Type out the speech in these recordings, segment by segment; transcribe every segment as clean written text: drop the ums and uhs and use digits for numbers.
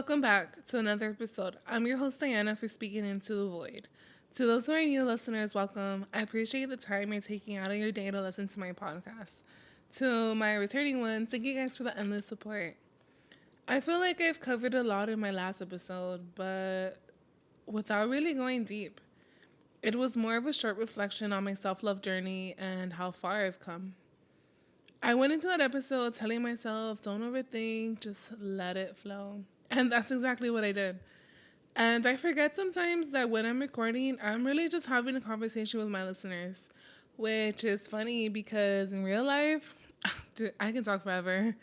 Welcome back to another episode. I'm your host, Diana, for Speaking Into the Void. To those who are new listeners, welcome. I appreciate the time you're taking out of your day to listen to my podcast. To my returning ones, thank you guys for the endless support. I feel like I've covered a lot in my last episode, but without really going deep. It was more of a short reflection on my self-love journey and how far I've come. I went into that episode telling myself, don't overthink, just let it flow. And that's exactly what I did. And I forget sometimes that when I'm recording, I'm really just having a conversation with my listeners, which is funny because in real life, dude, I can talk forever.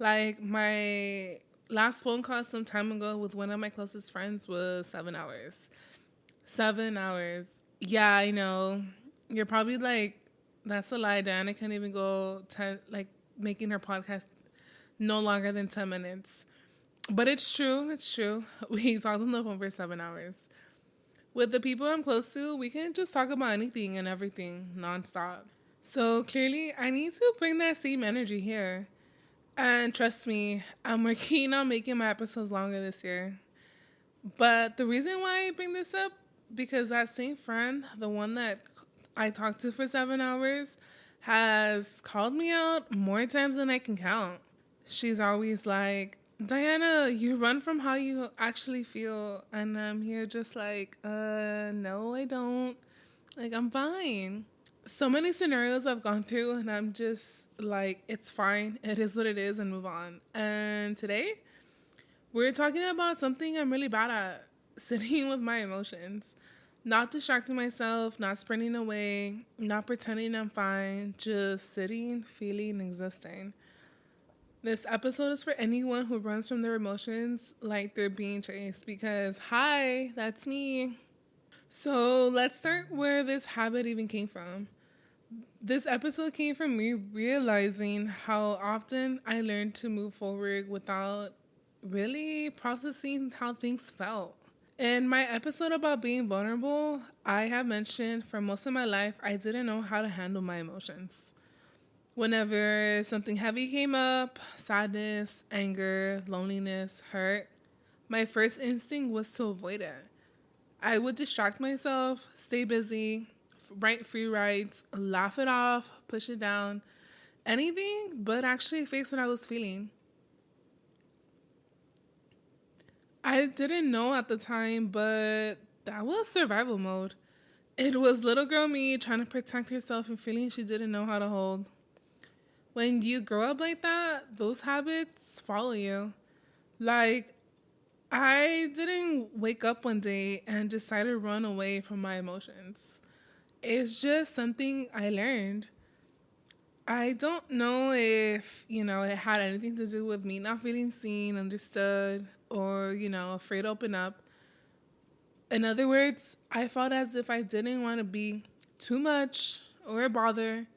Like my last phone call some time ago with one of my closest friends was 7 hours. 7 hours. Yeah, I know. You're probably like, that's a lie, Dan. I can't even go 10, like making her podcast no longer than 10 minutes. But it's true. It's true. We talked on the phone for 7 hours. With the people I'm close to, we can just talk about anything and everything nonstop. So clearly, I need to bring that same energy here. And trust me, I'm working on making my episodes longer this year. But the reason why I bring this up, because that same friend, the one that I talked to for 7 hours, has called me out more times than I can count. She's always like, Diana, you run from how you actually feel. And I'm here just like, no, I don't. Like, I'm fine. So many scenarios I've gone through, and I'm just like, it's fine. It is what it is, and move on. And today, we're talking about something I'm really bad at, sitting with my emotions. Not distracting myself, not sprinting away, not pretending I'm fine, just sitting, feeling, existing. This episode is for anyone who runs from their emotions like they're being chased because, hi, that's me. So let's start where this habit even came from. This episode came from me realizing how often I learned to move forward without really processing how things felt. In my episode about being vulnerable, I have mentioned for most of my life, I didn't know how to handle my emotions. Whenever something heavy came up, sadness, anger, loneliness, hurt, my first instinct was to avoid it. I would distract myself, stay busy, write free writes, laugh it off, push it down, anything but actually face what I was feeling. I didn't know at the time, but that was survival mode. It was little girl me trying to protect herself and feeling she didn't know how to hold. When you grow up like that, those habits follow you. Like, I didn't wake up one day and decide to run away from my emotions. It's just something I learned. I don't know if, it had anything to do with me not feeling seen, understood, or, afraid to open up. In other words, I felt as if I didn't want to be too much or a bother.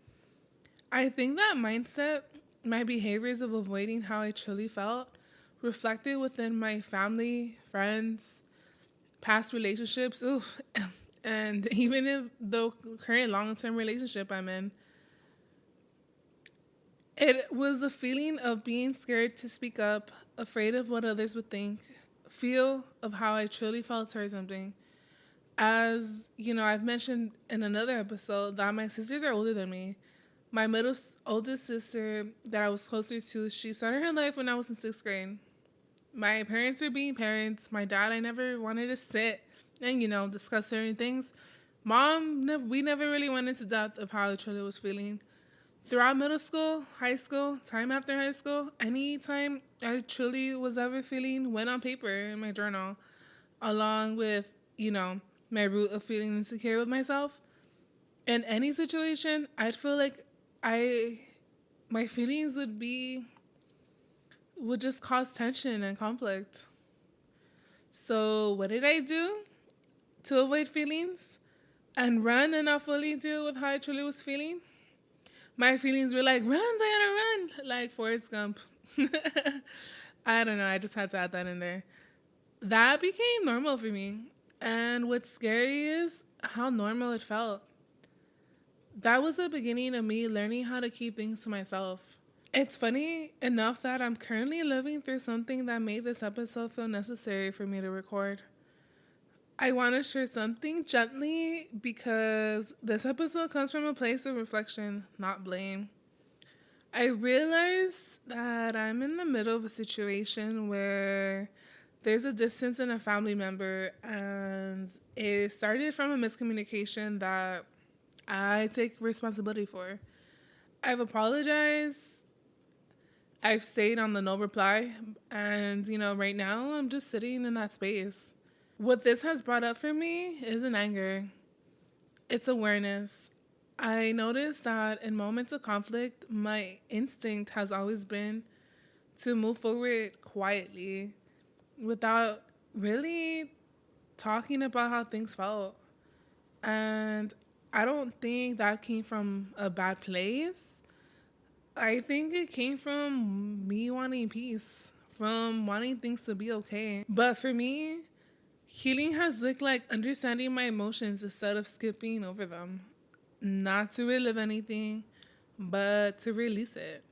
I think that mindset, my behaviors of avoiding how I truly felt, reflected within my family, friends, past relationships, and even in the current long-term relationship I'm in. It was a feeling of being scared to speak up, afraid of what others would think, feel of how I truly felt towards something. As, I've mentioned in another episode that my sisters are older than me. My oldest sister that I was closer to, she started her life when I was in 6th grade. My parents were being parents. My dad, I never wanted to sit and, discuss certain things. Mom, we never really went into depth of how I truly was feeling. Throughout middle school, high school, time after high school, any time I truly was ever feeling went on paper in my journal, along with, my root of feeling insecure with myself. In any situation, I'd feel like my feelings would just cause tension and conflict. So what did I do to avoid feelings and run and not fully deal with how I truly was feeling? My feelings were like, run, Diana, run, like Forrest Gump. I don't know, I just had to add that in there. That became normal for me. And what's scary is how normal it felt. That was the beginning of me learning how to keep things to myself. It's funny enough that I'm currently living through something that made this episode feel necessary for me to record. I want to share something gently because this episode comes from a place of reflection, not blame. I realize that I'm in the middle of a situation where there's a distance in a family member, and it started from a miscommunication that I take responsibility for. I've apologized. I've stayed on the no reply, and right now I'm just sitting in that space. What this has brought up for me isn't anger, it's awareness. I noticed that in moments of conflict, my instinct has always been to move forward quietly without really talking about how things felt. And I don't think that came from a bad place. I think it came from me wanting peace, from wanting things to be okay. But for me, healing has looked like understanding my emotions instead of skipping over them. Not to relive anything, but to release it.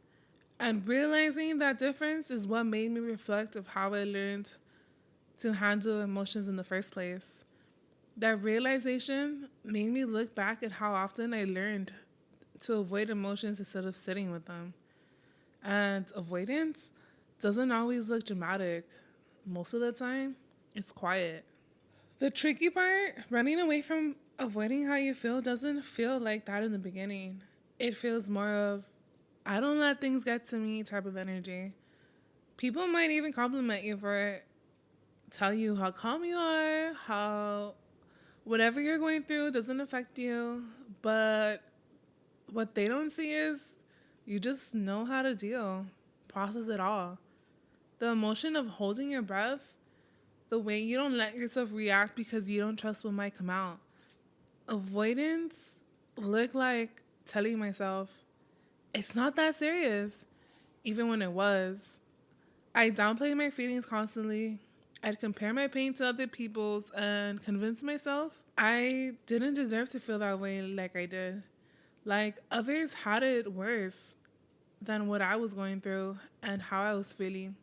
And realizing that difference is what made me reflect of how I learned to handle emotions in the first place. That realization made me look back at how often I learned to avoid emotions instead of sitting with them. And avoidance doesn't always look dramatic. Most of the time, it's quiet. The tricky part, running away from avoiding how you feel doesn't feel like that in the beginning. It feels more of, I don't let things get to me type of energy. People might even compliment you for it, tell you how calm you are, how whatever you're going through doesn't affect you. But what they don't see is you just know how to deal, process it all. The emotion of holding your breath, the way you don't let yourself react because you don't trust what might come out. Avoidance looked like telling myself, it's not that serious, even when it was. I downplayed my feelings constantly. I'd compare my pain to other people's and convince myself I didn't deserve to feel that way like I did. Like others had it worse than what I was going through and how I was feeling.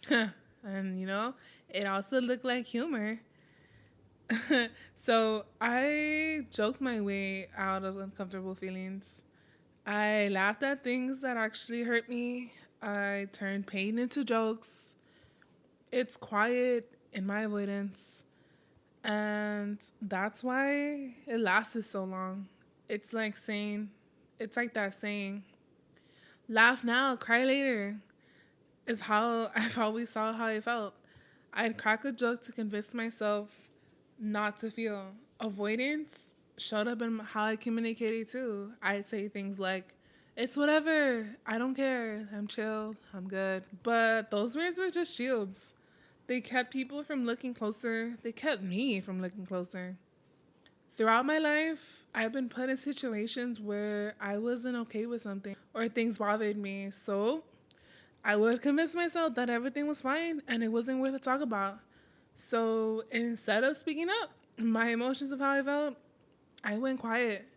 And it also looked like humor. So I joked my way out of uncomfortable feelings. I laughed at things that actually hurt me. I turned pain into jokes. It's quiet in my avoidance. And that's why it lasted so long. It's like that saying, laugh now, cry later, is how I've always saw how I felt. I'd crack a joke to convince myself not to feel. Avoidance showed up in how I communicated too. I'd say things like, it's whatever, I don't care, I'm chill, I'm good. But those words were just shields. They kept people from looking closer. They kept me from looking closer. Throughout my life, I've been put in situations where I wasn't okay with something or things bothered me. So I would convince myself that everything was fine and it wasn't worth a talk about. So instead of speaking up, my emotions of how I felt, I went quiet.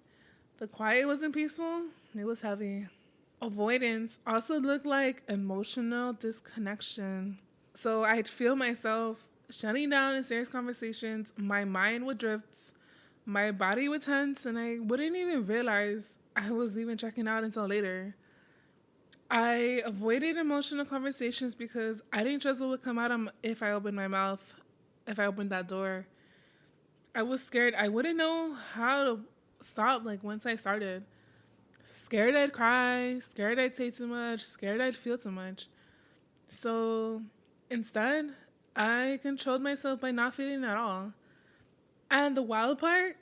The quiet wasn't peaceful, it was heavy. Avoidance also looked like emotional disconnection. So I'd feel myself shutting down in serious conversations, my mind would drift, my body would tense, and I wouldn't even realize I was even checking out until later. I avoided emotional conversations because I didn't trust what would come out if I opened my mouth, if I opened that door. I was scared. I wouldn't know how to stop, once I started. Scared I'd cry, scared I'd say too much, scared I'd feel too much. So instead, I controlled myself by not feeling at all. And the wild part,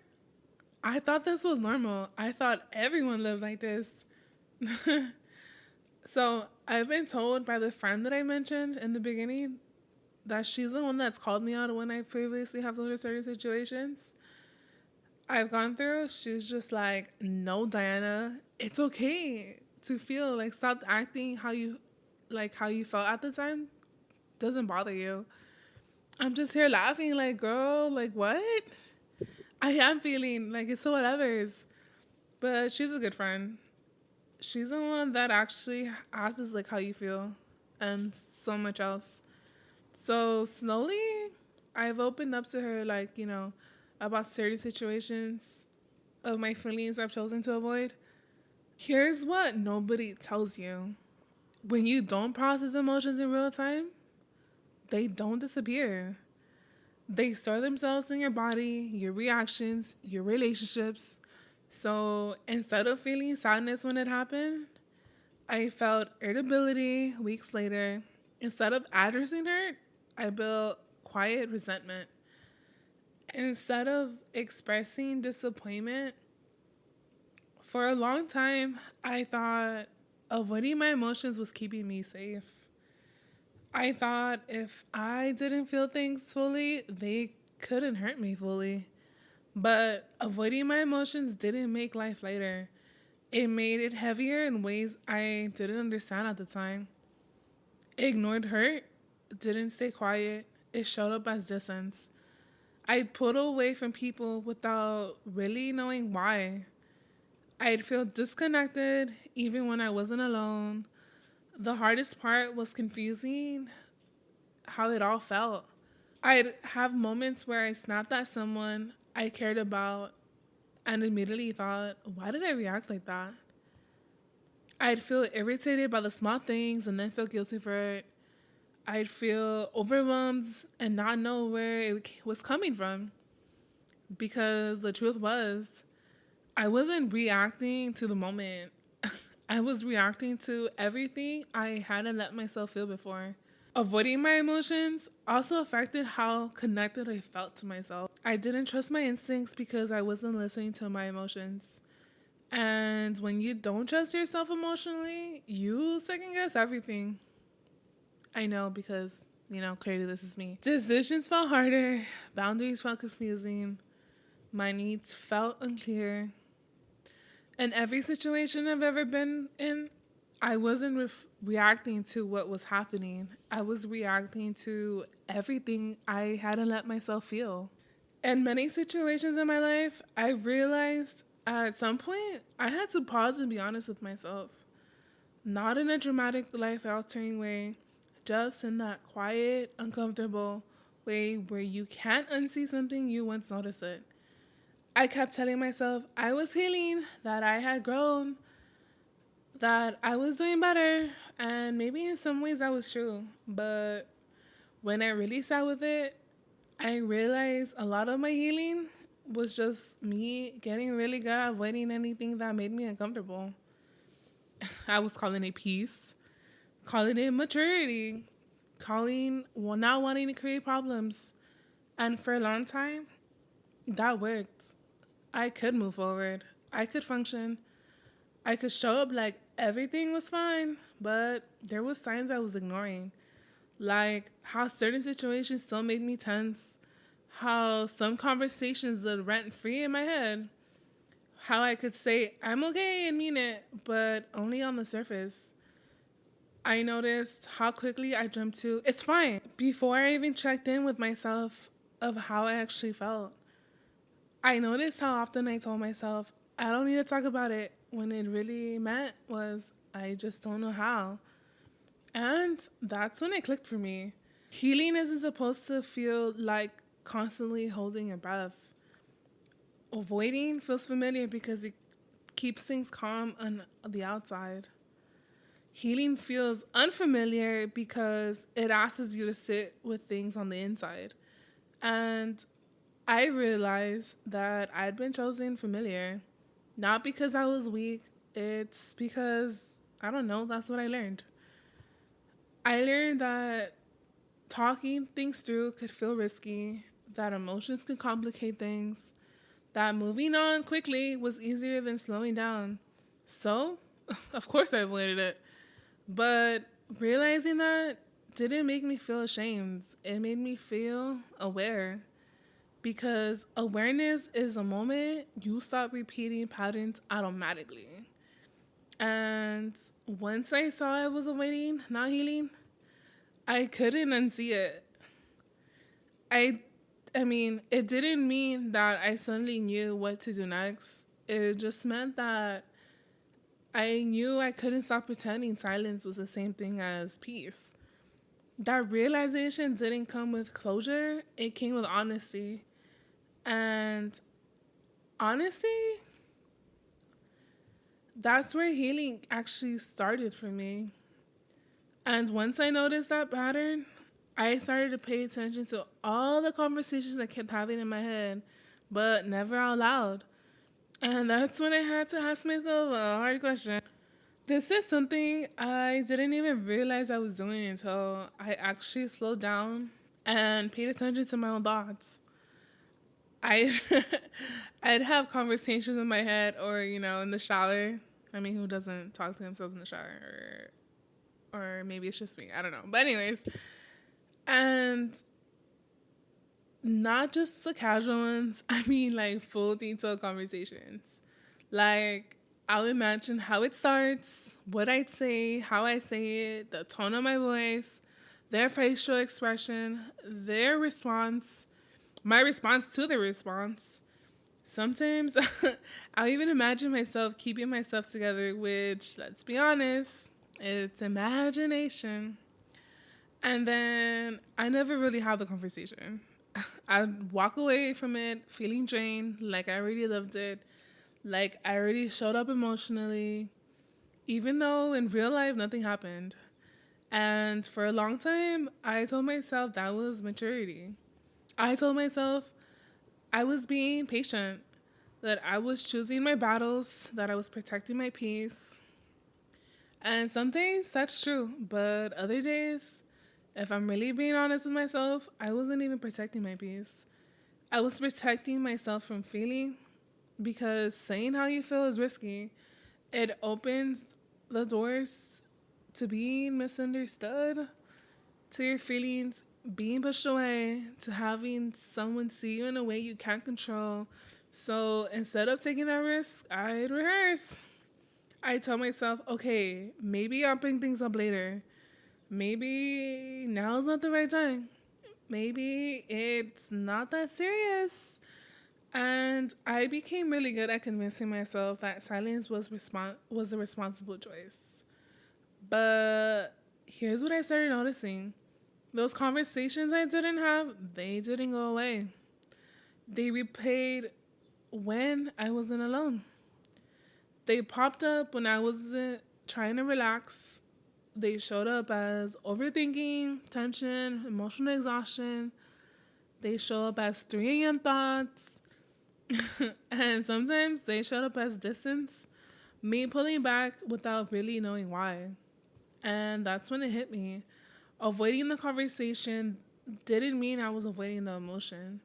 I thought this was normal. I thought everyone lived like this. So I've been told by the friend that I mentioned in the beginning that she's the one that's called me out when I previously have told her certain situations I've gone through. She's just like, no, Diana, it's okay to feel stop acting how you felt at the time. Doesn't bother you. I'm just here laughing girl, what? I am feeling it's so whatever's. But she's a good friend. she's the one that actually asks like how you feel and so much else. So slowly I've opened up to her, like, about certain situations of my feelings I've chosen to avoid. Here's what nobody tells you. When you don't process emotions in real time, they don't disappear. They store themselves in your body, your reactions, your relationships. So instead of feeling sadness when it happened, I felt irritability weeks later. Instead of addressing her, I built quiet resentment. Instead of expressing disappointment, for a long time, I thought avoiding my emotions was keeping me safe. I thought if I didn't feel things fully, they couldn't hurt me fully. But avoiding my emotions didn't make life lighter. It made it heavier in ways I didn't understand at the time. Ignored hurt, didn't stay quiet. It showed up as distance. I pulled away from people without really knowing why. I'd feel disconnected even when I wasn't alone. The hardest part was confusing how it all felt. I'd have moments where I snapped at someone I cared about and immediately thought, why did I react like that? I'd feel irritated by the small things and then feel guilty for it. I'd feel overwhelmed and not know where it was coming from. Because the truth was, I wasn't reacting to the moment. I was reacting to everything I hadn't let myself feel before. Avoiding my emotions also affected how connected I felt to myself. I didn't trust my instincts because I wasn't listening to my emotions. And when you don't trust yourself emotionally, you second guess everything. I know because, clearly this is me. Decisions felt harder. Boundaries felt confusing. My needs felt unclear. In every situation I've ever been in, I wasn't reacting to what was happening. I was reacting to everything I hadn't let myself feel. In many situations in my life, I realized at some point I had to pause and be honest with myself. Not in a dramatic, life-altering way, just in that quiet, uncomfortable way where you can't unsee something you once noticed it. I kept telling myself I was healing, that I had grown, that I was doing better, and maybe in some ways that was true. But when I really sat with it, I realized a lot of my healing was just me getting really good at avoiding anything that made me uncomfortable. I was calling it peace, calling it maturity, calling not wanting to create problems. And for a long time, that worked. I could move forward. I could function. I could show up like everything was fine, but there was signs I was ignoring. Like how certain situations still made me tense, how some conversations lived rent free in my head, how I could say I'm okay and mean it, but only on the surface. I noticed how quickly I jumped to it's fine before I even checked in with myself of how I actually felt. I noticed how often I told myself I don't need to talk about it when it really meant was I just don't know how. And that's when it clicked for me. Healing isn't supposed to feel like constantly holding your breath. Avoiding feels familiar because it keeps things calm on the outside. Healing feels unfamiliar because it asks you to sit with things on the inside. And I realized that I'd been chosen familiar. Not because I was weak, it's because, I don't know, that's what I learned. I learned that talking things through could feel risky, that emotions could complicate things, that moving on quickly was easier than slowing down. So, of course I avoided it. But realizing that didn't make me feel ashamed. It made me feel aware. Because awareness is a moment you stop repeating patterns automatically. And once I saw I was avoiding, not healing, I couldn't unsee it. I mean, it didn't mean that I suddenly knew what to do next. It just meant that I knew I couldn't stop pretending silence was the same thing as peace. That realization didn't come with closure, it came with honesty. And honestly, that's where healing actually started for me. And once I noticed that pattern, I started to pay attention to all the conversations I kept having in my head, but never out loud. And that's when I had to ask myself a hard question. This is something I didn't even realize I was doing until I actually slowed down and paid attention to my own thoughts. I I'd have conversations in my head or, in the shower. I mean, who doesn't talk to themselves in the shower? Or maybe it's just me. I don't know. But anyways, and not just the casual ones. I mean, like full detailed conversations. Like, I'll imagine how it starts, what I'd say, how I say it, the tone of my voice, their facial expression, their response, my response to the response. Sometimes I'll even imagine myself keeping myself together, which, let's be honest, it's imagination. And then I never really have the conversation. I'd walk away from it feeling drained, like I already lived it, like I already showed up emotionally, even though in real life nothing happened. And for a long time, I told myself that was maturity. I told myself I was being patient, that I was choosing my battles, that I was protecting my peace. And some days that's true, but other days, if I'm really being honest with myself, I wasn't even protecting my peace. I was protecting myself from feeling, because saying how you feel is risky. It opens the doors to being misunderstood, to your feelings being pushed away, to having someone see you in a way you can't control. So instead of taking that risk, I'd rehearse. I tell myself, okay, maybe I'll bring things up later. Maybe now's not the right time. Maybe it's not that serious. And I became really good at convincing myself that silence was the responsible choice. But here's what I started noticing. Those conversations I didn't have, they didn't go away. They replayed when I wasn't alone. They popped up when I wasn't trying to relax. They showed up as overthinking, tension, emotional exhaustion. They show up as 3 a.m. thoughts. And sometimes they showed up as distance, me pulling back without really knowing why. And that's when it hit me. Avoiding the conversation didn't mean I was avoiding the emotion.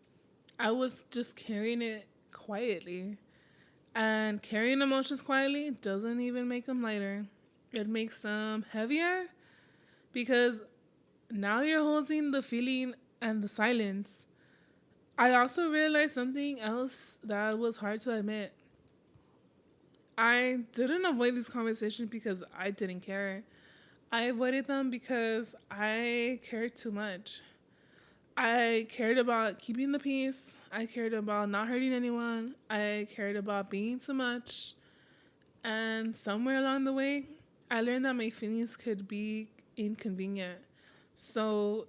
I was just carrying it quietly. And carrying emotions quietly doesn't even make them lighter. It makes them heavier, because now you're holding the feeling and the silence. I also realized something else that was hard to admit. I didn't avoid these conversations because I didn't care. I avoided them because I cared too much. I cared about keeping the peace. I cared about not hurting anyone. I cared about being too much. And somewhere along the way, I learned that my feelings could be inconvenient. So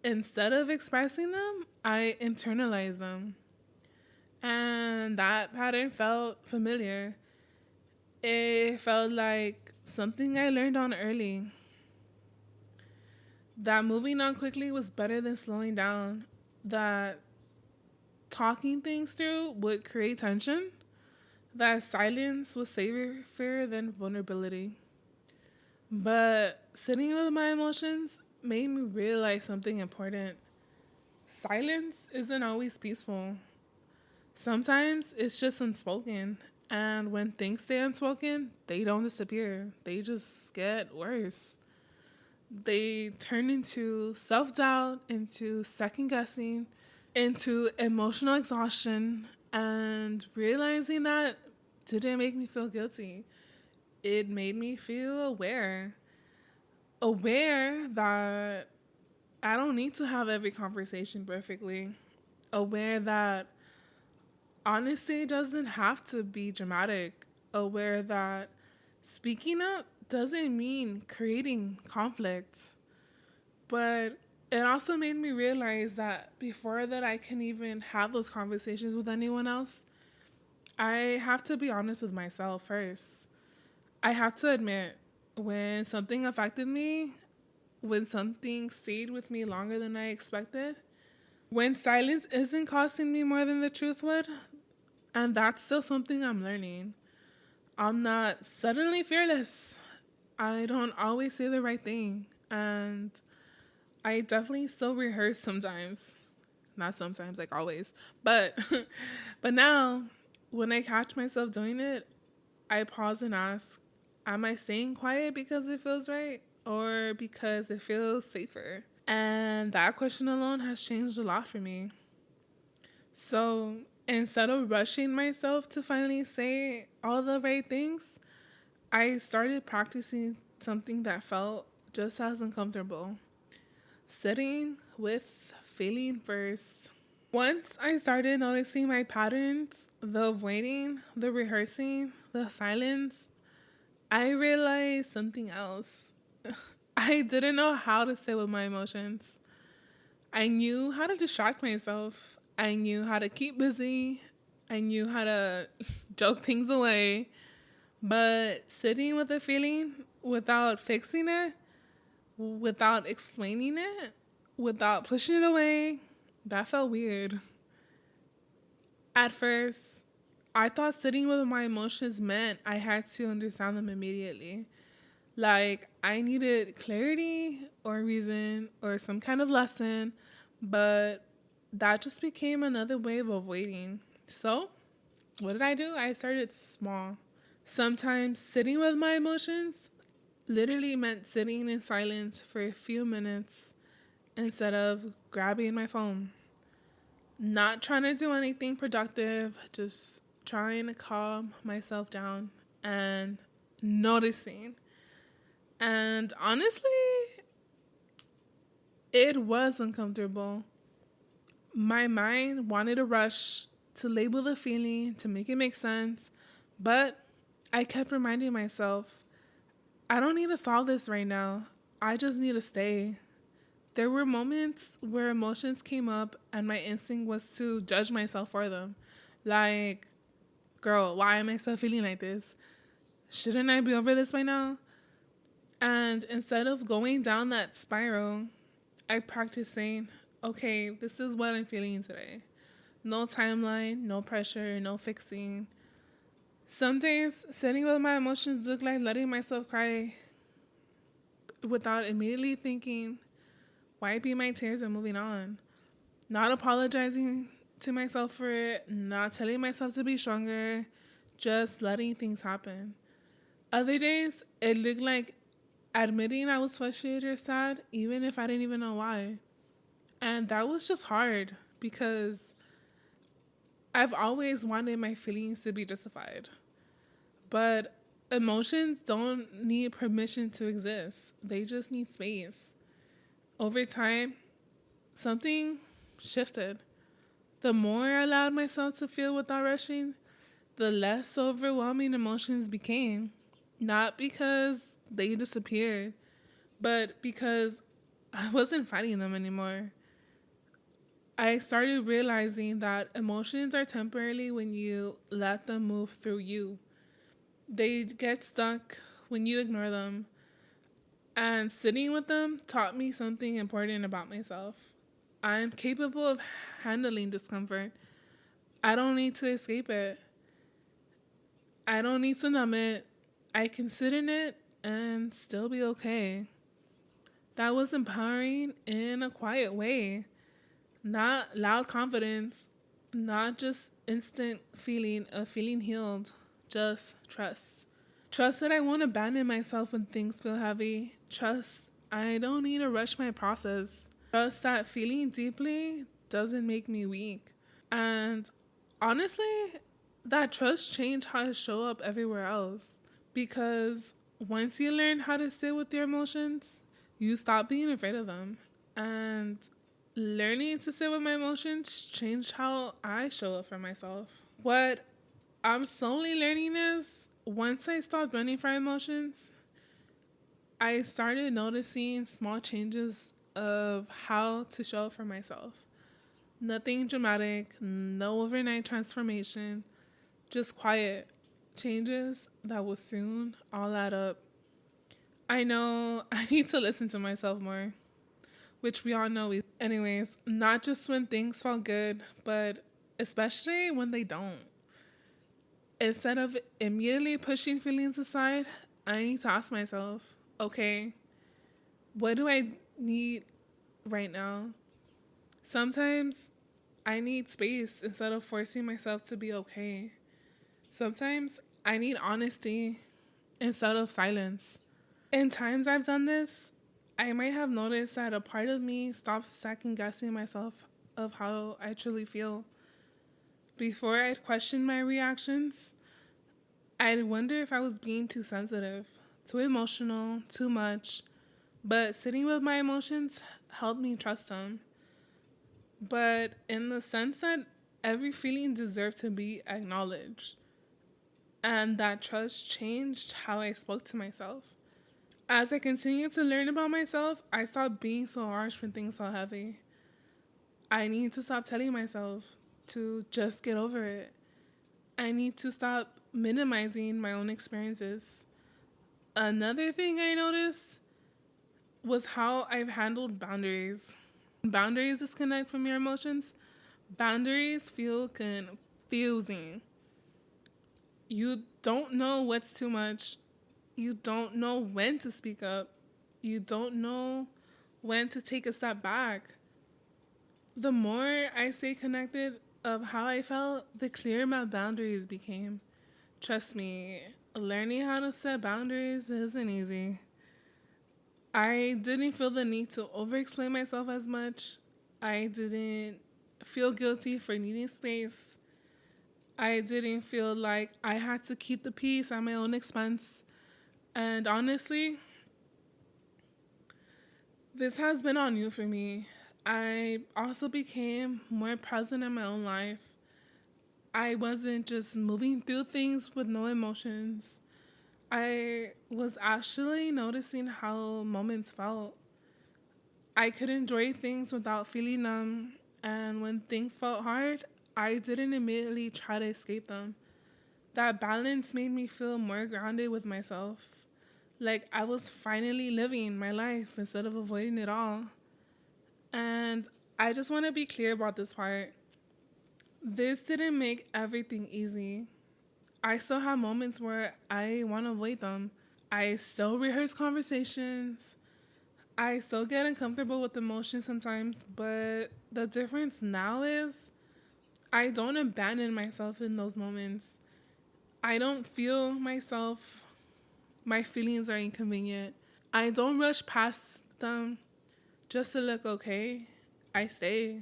instead of expressing them, I internalized them. And that pattern felt familiar. It felt like something I learned on early. That moving on quickly was better than slowing down. That talking things through would create tension. That silence was safer than vulnerability. But sitting with my emotions made me realize something important. Silence isn't always peaceful. Sometimes it's just unspoken. And when things stay unspoken, they don't disappear. They just get worse. They turn into self-doubt, into second-guessing, into emotional exhaustion. And realizing that didn't make me feel guilty. It made me feel aware. Aware that I don't need to have every conversation perfectly. Aware that honesty doesn't have to be dramatic. Aware that Speaking up doesn't mean creating conflicts, but it also made me realize that before that I can even have those conversations with anyone else, I have to be honest with myself first. I have to admit when something affected me, when something stayed with me longer than I expected, when silence isn't costing me more than the truth would, and that's still something I'm learning. I'm not suddenly fearless. I don't always say the right thing. And I definitely still rehearse sometimes. Not sometimes, like always. But but now when I catch myself doing it, I pause and ask, am I staying quiet because it feels right or because it feels safer? And that question alone has changed a lot for me. So instead of rushing myself to finally say all the right things, I started practicing something that felt just as uncomfortable: sitting with feeling first. Once I started noticing my patterns, the avoiding, the rehearsing, the silence, I realized something else. I didn't know how to sit with my emotions. I knew how to distract myself. I knew how to keep busy. I knew how to joke things away. But sitting with a feeling without fixing it, without explaining it, without pushing it away, that felt weird. At first, I thought sitting with my emotions meant I had to understand them immediately. Like I needed clarity or reason or some kind of lesson, but that just became another way of avoiding. So, what did I do? I started small. Sometimes sitting with my emotions literally meant sitting in silence for a few minutes instead of grabbing my phone. Not trying to do anything productive, just trying to calm myself down and noticing. And honestly, it was uncomfortable. My mind wanted to rush to label the feeling, to make it make sense, but I kept reminding myself, I don't need to solve this right now. I just need to stay. There were moments where emotions came up and my instinct was to judge myself for them. Like, girl, why am I still feeling like this? Shouldn't I be over this by now? And instead of going down that spiral, I practiced saying, okay, this is what I'm feeling today. No timeline, no pressure, no fixing. Some days, sitting with my emotions look like letting myself cry without immediately thinking, wiping my tears and moving on. Not apologizing to myself for it, not telling myself to be stronger, just letting things happen. Other days, it looked like admitting I was frustrated or sad, even if I didn't even know why. And that was just hard because I've always wanted my feelings to be justified. But emotions don't need permission to exist, they just need space. Over time, something shifted. The more I allowed myself to feel without rushing, the less overwhelming emotions became. Not because they disappeared, but because I wasn't fighting them anymore. I started realizing that emotions are temporary when you let them move through you. They get stuck when you ignore them. And sitting with them taught me something important about myself. I'm capable of handling discomfort. I don't need to escape it. I don't need to numb it. I can sit in it and still be okay. That was empowering in a quiet way. Not loud confidence, not just instant feeling of feeling healed, just trust. Trust that I won't abandon myself when things feel heavy. Trust I don't need to rush my process. Trust that feeling deeply doesn't make me weak. And honestly, that trust changed how I show up everywhere else. Because once you learn how to sit with your emotions, you stop being afraid of them. And learning to sit with my emotions changed how I show up for myself. What I'm slowly learning is once I stopped running from emotions, I started noticing small changes of how to show up for myself. Nothing dramatic, no overnight transformation, just quiet changes that will soon all add up. I know I need to listen to myself more, which we all know. Anyways, not just when things felt good, but especially when they don't. Instead of immediately pushing feelings aside, I need to ask myself, okay, what do I need right now? Sometimes I need space instead of forcing myself to be okay. Sometimes I need honesty instead of silence. In times I've done this, I might have noticed that a part of me stops second guessing myself of how I truly feel. Before I'd question my reactions, I'd wonder if I was being too sensitive, too emotional, too much. But sitting with my emotions helped me trust them. But in the sense that every feeling deserved to be acknowledged. And that trust changed how I spoke to myself. As I continued to learn about myself, I stopped being so harsh when things felt heavy. I need to stop telling myself to just get over it. I need to stop minimizing my own experiences. Another thing I noticed was how I've handled boundaries. Boundaries disconnect from your emotions. Boundaries feel confusing. You don't know what's too much. You don't know when to speak up. You don't know when to take a step back. The more I stay connected of how I felt, the clearer my boundaries became. Trust me, learning how to set boundaries isn't easy. I didn't feel the need to over-explain myself as much. I didn't feel guilty for needing space. I didn't feel like I had to keep the peace at my own expense. And honestly, this has been all new for me. I also became more present in my own life. I wasn't just moving through things with no emotions. I was actually noticing how moments felt. I could enjoy things without feeling them, and when things felt hard, I didn't immediately try to escape them. That balance made me feel more grounded with myself. Like I was finally living my life instead of avoiding it all. And I just want to be clear about this part. This didn't make everything easy. I still have moments where I want to avoid them. I still rehearse conversations. I still get uncomfortable with emotions sometimes, but the difference now is I don't abandon myself in those moments. I don't feel myself. My feelings are inconvenient. I don't rush past them just to look okay. I stay.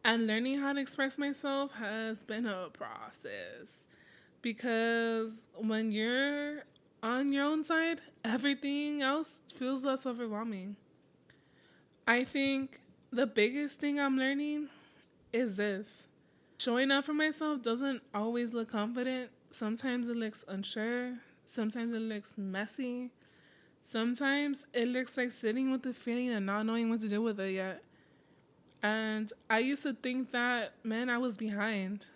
And learning how to express myself has been a process. Because when you're on your own side, everything else feels less overwhelming. I think the biggest thing I'm learning is this. Showing up for myself doesn't always look confident. Sometimes it looks unsure. Sometimes it looks messy. Sometimes it looks like sitting with the feeling and not knowing what to do with it yet. And I used to think that, man, I was behind.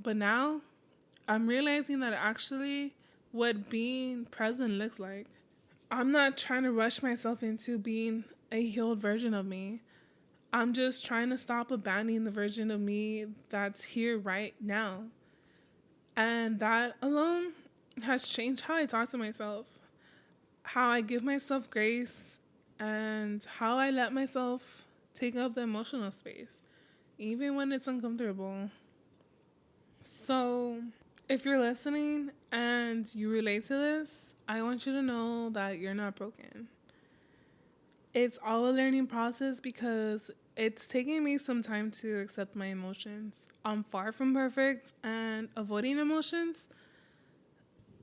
But now I'm realizing that actually what being present looks like. I'm not trying to rush myself into being a healed version of me. I'm just trying to stop abandoning the version of me that's here right now. And that alone has changed how I talk to myself, how I give myself grace, and how I let myself take up the emotional space, even when it's uncomfortable. So, if you're listening and you relate to this, I want you to know that you're not broken. It's all a learning process because it's taking me some time to accept my emotions. I'm far from perfect, and avoiding emotions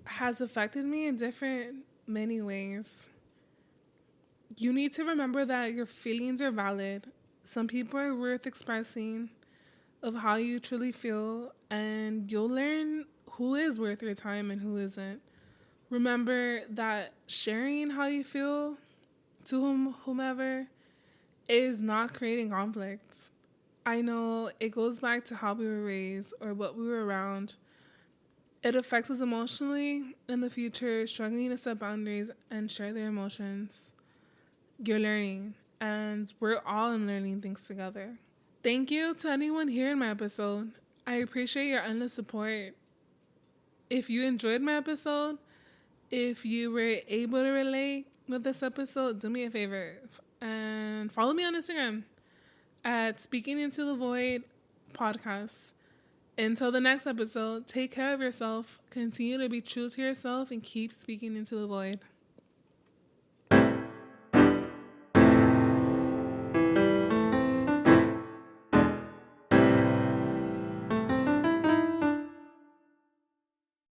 has affected me in many ways. You need to remember that your feelings are valid. Some people are worth expressing of how you truly feel, and you'll learn who is worth your time and who isn't. Remember that sharing how you feel to whomever is not creating conflicts. I know it goes back to how we were raised or what we were around. It affects us emotionally in the future, struggling to set boundaries and share their emotions. You're learning, and we're all unlearning things together. Thank you to anyone here in my episode. I appreciate your endless support. If you enjoyed my episode, if you were able to relate with this episode, do me a favor and follow me on Instagram at Speaking Into the Void podcast. Until the next episode, take care of yourself, continue to be true to yourself, and keep speaking into the void.